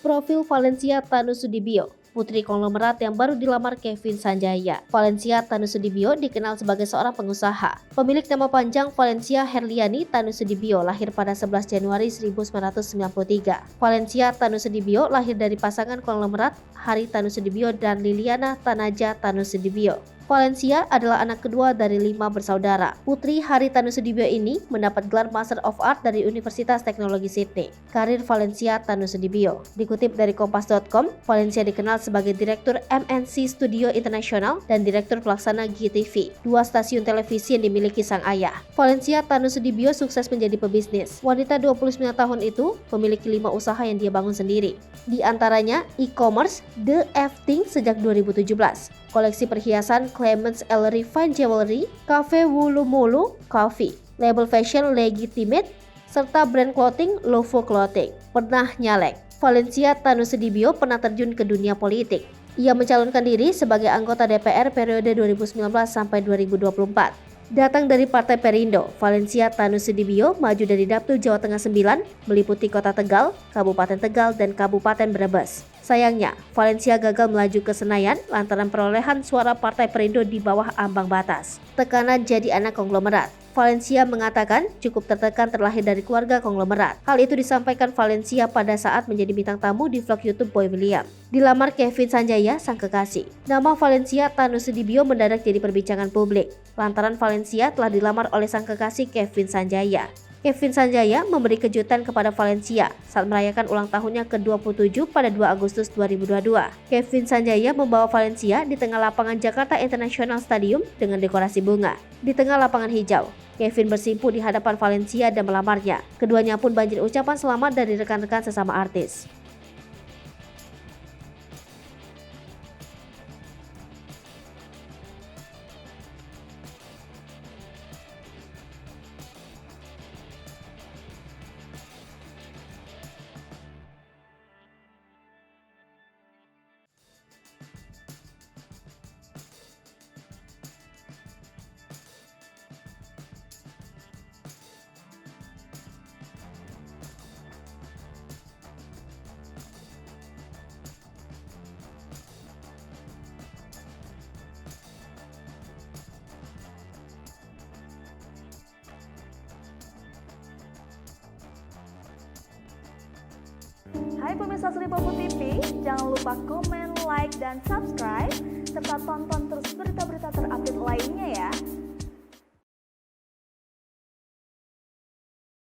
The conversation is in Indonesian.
Profil Valencia Tanusudibio, putri konglomerat yang baru dilamar Kevin Sanjaya. Valencia Tanusudibio dikenal sebagai seorang pengusaha. Pemilik nama panjang Valencia Herliani Tanusudibio lahir pada 11 Januari 1993. Valencia Tanusudibio lahir dari pasangan konglomerat Hari Tanusudibio dan Liliana Tanaja Tanusudibio. Valencia adalah anak kedua dari 5 bersaudara. Putri Hari Tanusudibio ini mendapat gelar Master of Art dari Universitas Teknologi Sydney. Karir Valencia Tanusudibio. Dikutip dari Kompas.com, Valencia dikenal sebagai Direktur MNC Studio Internasional dan Direktur Pelaksana GTV, 2 stasiun televisi yang dimiliki sang ayah. Valencia Tanusudibio sukses menjadi pebisnis. Wanita 29 tahun itu memiliki 5 usaha yang dia bangun sendiri. Di antaranya e-commerce The F-Thing sejak 2017, koleksi perhiasan Clements Ellery Fine Jewelry, Cafe Wulumulu Coffee, label fashion Legitimate, serta brand clothing Lovo Clothing. Pernah nyalek, Valencia Tanusudibio pernah terjun ke dunia politik. Ia mencalonkan diri sebagai anggota DPR periode 2019 sampai 2024. Datang dari Partai Perindo, Valencia Tanusudibio maju dari Dapil Jawa Tengah 9, meliputi Kota Tegal, Kabupaten Tegal, dan Kabupaten Brebes. Sayangnya, Valencia gagal melaju ke Senayan lantaran perolehan suara Partai Perindo di bawah ambang batas. Tekanan jadi anak konglomerat. Valencia mengatakan cukup tertekan terlahir dari keluarga konglomerat. Hal itu disampaikan Valencia pada saat menjadi bintang tamu di vlog YouTube Boy William. Dilamar Kevin Sanjaya, sang kekasih. Nama Valencia Tanusudibio mendadak jadi perbincangan publik, lantaran Valencia telah dilamar oleh sang kekasih Kevin Sanjaya. Kevin Sanjaya memberi kejutan kepada Valencia saat merayakan ulang tahunnya ke-27 pada 2 Agustus 2022. Kevin Sanjaya membawa Valencia di tengah lapangan Jakarta International Stadium dengan dekorasi bunga. Di tengah lapangan hijau, Kevin bersimpu di hadapan Valencia dan melamarnya. Keduanya pun banjir ucapan selamat dari rekan-rekan sesama artis. Hai pemirsa Sri Popo TV, jangan lupa komen, like, dan subscribe, serta tonton terus berita-berita terupdate lainnya ya.